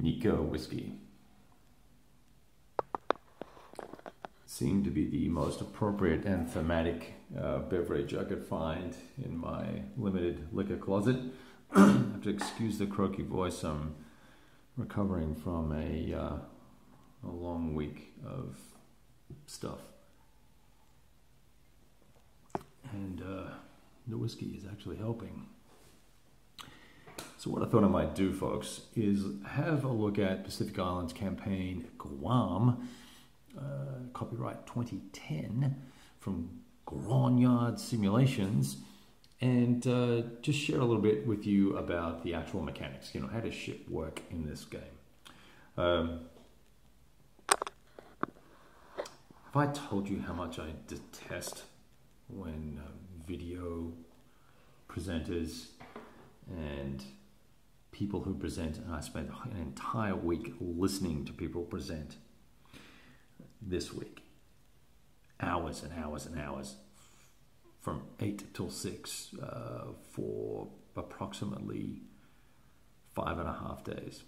Nico whiskey seemed to be the most appropriate and thematic beverage I could find in my limited liquor closet. I have to excuse the croaky voice. I'm recovering from a long week of stuff. And the whiskey is actually helping. So what I thought I might do, folks, is have a look at Pacific Islands campaign Guam, copyright 2010 from Grognard Simulations, and just share a little bit with you about the actual mechanics, you know, how does shit work in this game. Have I told you how much I detest when video presenters and people who present, and I spent an entire week listening to people present this week, hours and hours and hours, from 8 till 6 for approximately 5.5 days.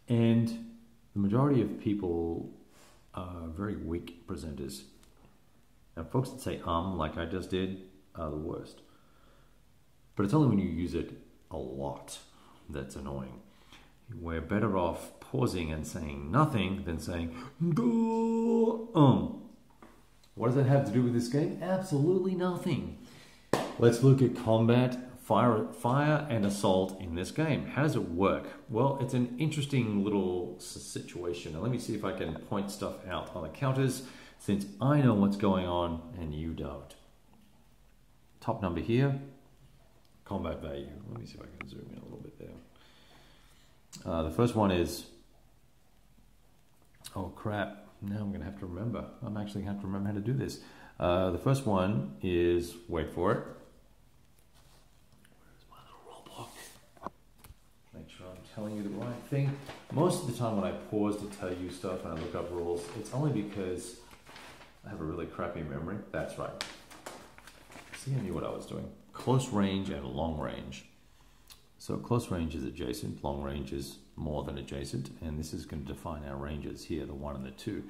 And the majority of people are very weak presenters. And folks that say like I just did are the worst. But it's only when you use it a lot that's annoying. We're better off pausing and saying nothing than saying What does that have to do with this game? Absolutely nothing. Let's look at combat, fire and assault in this game. How does it work? Well, it's an interesting little situation. Now, let me see if I can point stuff out on the counters, since I know what's going on and you don't. Top number here, combat value. Let me see if I can zoom in a little bit there. The first one is, oh crap, now I'm going to have to remember. I'm actually going to have to remember how to do this. The first one is, wait for it. Where's my little rule book? Make sure I'm telling you the right thing. Most of the time when I pause to tell you stuff and I look up rules, it's only because I have a really crappy memory. That's right. See, I knew what I was doing. Close range and long range. So close range is adjacent, long range is more than adjacent, and this is going to define our ranges here, the 1 and the 2.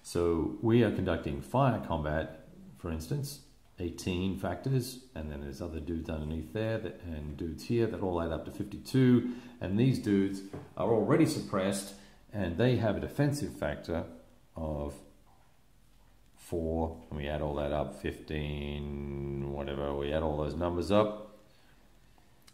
So we are conducting fire combat, for instance, 18 factors, and then there's other dudes underneath there and dudes here that all add up to 52, and these dudes are already suppressed, and they have a defensive factor of 4, and we add all that up, 15, whatever, we add all those numbers up,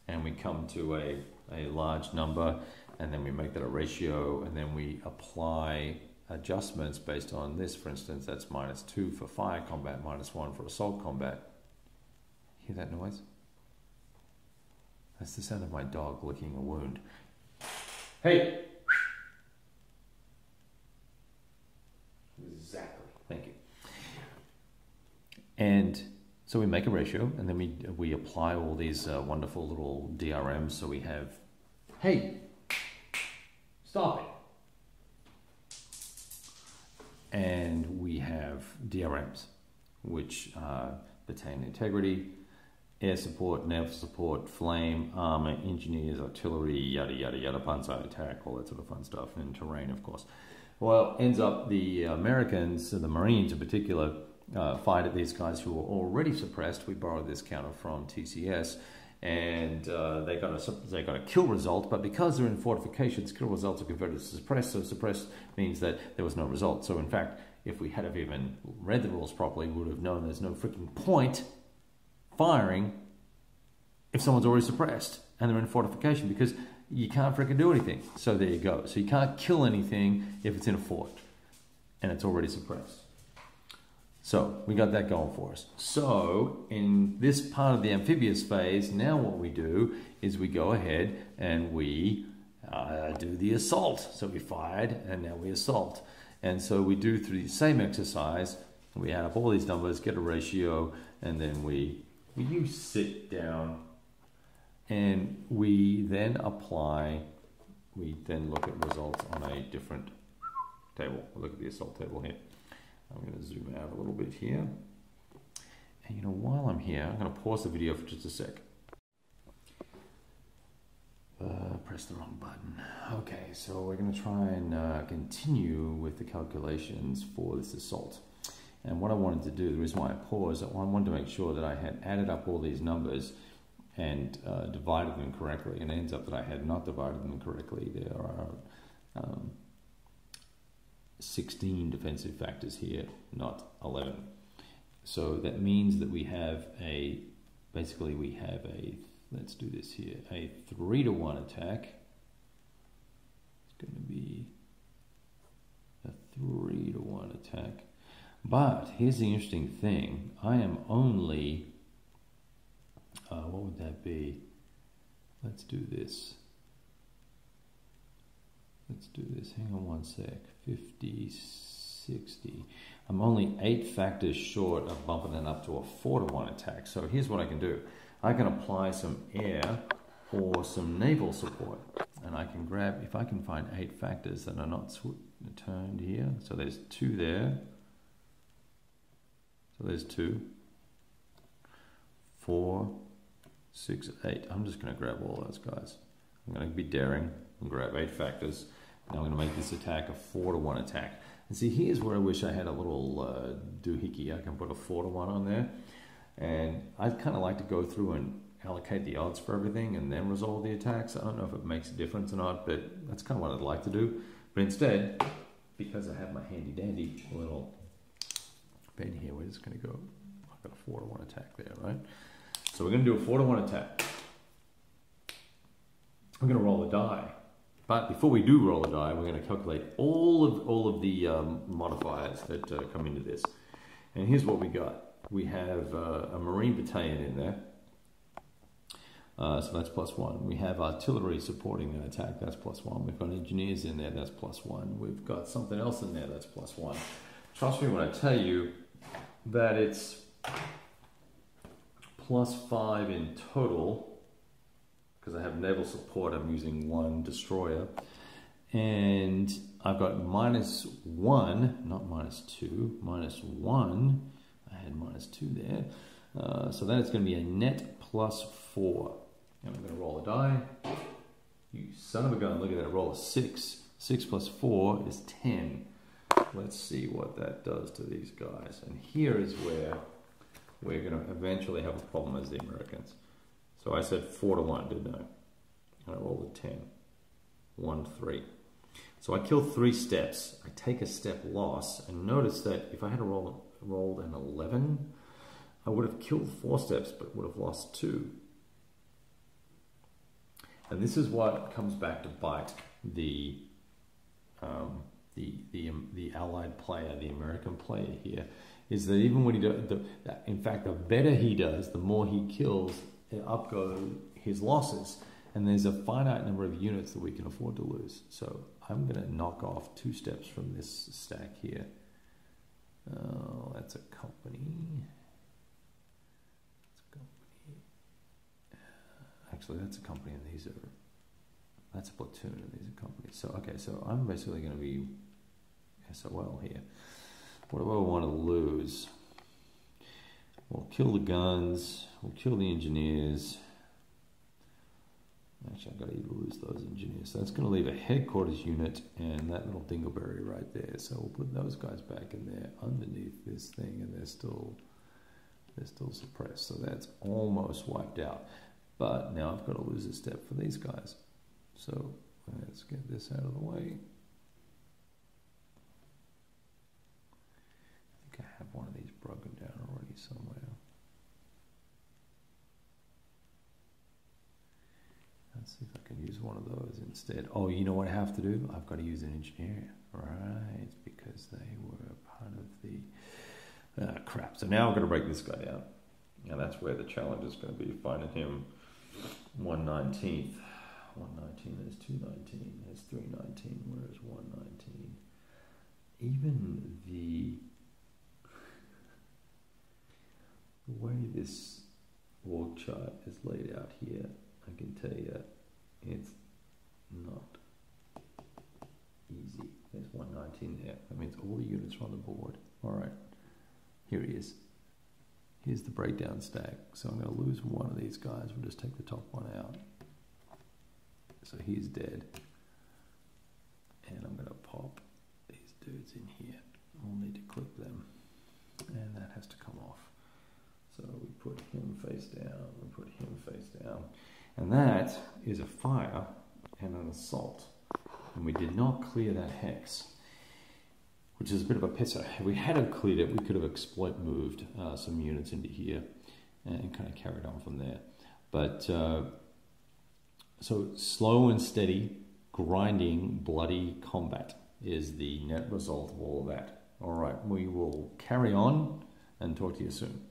and we come to a large number, and then we make that a ratio, and then we apply adjustments based on this. For instance, that's -2 for fire combat, -1 for assault combat. Hear that noise? That's the sound of my dog licking a wound. Hey! Exactly. Thank you. And so we make a ratio, and then we apply all these wonderful little DRMs. So we have, hey, stop it. And we have DRMs, which pertain integrity, air support, naval support, flame, armor, engineers, artillery, yada, yada, yada, panzer attack, all that sort of fun stuff, and terrain, of course. Well, ends up the Americans, the Marines in particular, fired at these guys who were already suppressed. We borrowed this counter from TCS, and they got a kill result, but because they're in fortifications, kill results are converted to suppressed, so suppressed means that there was no result. So in fact, if we had have even read the rules properly, we would have known there's no freaking point firing if someone's already suppressed and they're in fortification, because you can't freaking do anything. So there you go. So you can't kill anything if it's in a fort and it's already suppressed. So we got that going for us. So in this part of the amphibious phase, now what we do is we go ahead and we do the assault. So we fired and now we assault. And so we do through the same exercise. We add up all these numbers, get a ratio, and then you sit down and we then look at results on a different table. We'll look at the assault table here. I'm going to zoom out a little bit here. And you know, while I'm here, I'm going to pause the video for just a sec. pressed the wrong button. Okay, so we're going to try and continue with the calculations for this assault. And what I wanted to do, the reason why I paused, I wanted to make sure that I had added up all these numbers and divided them correctly. And it ends up that I had not divided them correctly. There are 16 defensive factors here, not 11. So that means that we have basically we have let's do this here, a 3-to-1 attack. It's going to be a 3-to-1 attack. But here's the interesting thing. I am only, what would that be? Let's do this. Let's do this. Hang on one sec. 50, 60. I'm only 8 factors short of bumping it up to a 4-to-1 attack. So here's what I can do. I can apply some air or some naval support. And I can grab, if I can find 8 factors that are not turned here. So there's 2 there. So there's 2, 4, 6, 8. I'm just going to grab all those guys. I'm going to be daring and grab 8 factors. Now I'm going to make this attack a 4-to-1 attack. And see, here's where I wish I had a little doohickey. I can put a 4-to-1 on there. And I'd kind of like to go through and allocate the odds for everything and then resolve the attacks. I don't know if it makes a difference or not, but that's kind of what I'd like to do. But instead, because I have my handy-dandy little pen here, we're just going to go, I've got a 4-to-1 attack there, right? So we're going to do a 4-to-1 attack. We're going to roll a die. But before we do roll a die, we're going to calculate all of the modifiers that come into this. And here's what we got. We have a Marine battalion in there. So that's +1. We have artillery supporting that attack. That's +1. We've got engineers in there. That's +1. We've got something else in there. That's +1. Trust me when I tell you that it's +5 in total, because I have naval support. I'm using 1 destroyer, and I've got -1, not -2, -1. I had -2 there, so then it's going to be a net +4. And I'm going to roll a die. You son of a gun! Look at that. Roll a 6. 6 + 4 is 10. Let's see what that does to these guys. And here is where we're going to eventually have a problem as the Americans. So I said 4-to-1, didn't I? And I rolled a 10. 1, 3. So I kill 3 steps. I take a step loss. And notice that if I had rolled an 11, I would have killed 4 steps, but would have lost 2. And this is what comes back to bite the allied player, the American player here, is that even when he does, in fact, the better he does, the more he kills, up go his losses. And there's a finite number of units that we can afford to lose. So I'm going to knock off 2 steps from this stack here. Oh, that's a company. Actually, that's a company, and these are, that's a platoon, and these are companies. So, okay, so I'm basically going to be SOL here. What do I want to lose? We'll kill the guns, we'll kill the engineers. Actually, I've got to lose those engineers. So that's going to leave a headquarters unit and that little dingleberry right there. So we'll put those guys back in there underneath this thing, and they're still suppressed. So that's almost wiped out. But now I've got to lose a step for these guys. So let's get this out of the way. I think I have one of these broken down already somewhere. Let's see if I can use one of those instead. Oh, you know what I have to do? I've got to use an engineer. Right, because they were part of the... crap. So now I'm going to break this guy down. And that's where the challenge is going to be, finding him 1/19. 1/19, there's 2/19, there's 3/19, where is 1/19? Even the way this org chart is laid out here, I can tell you it's not easy. There's 1/19 there. That means all the units are on the board. Alright, here he is. Here's the breakdown stack. So I'm going to lose one of these guys. We'll just take the top one out. So So he's dead. And I'm going to pop these dudes in here. We'll need to clip them. And that has to come off. So we put him face down, we put him face down. And that is a fire and an assault. And we did not clear that hex, which is a bit of a pisser. If we hadn't cleared it, we could have exploit moved some units into here and kind of carried on from there. But so slow and steady, grinding, bloody combat is the net result of all of that. All right, we will carry on and talk to you soon.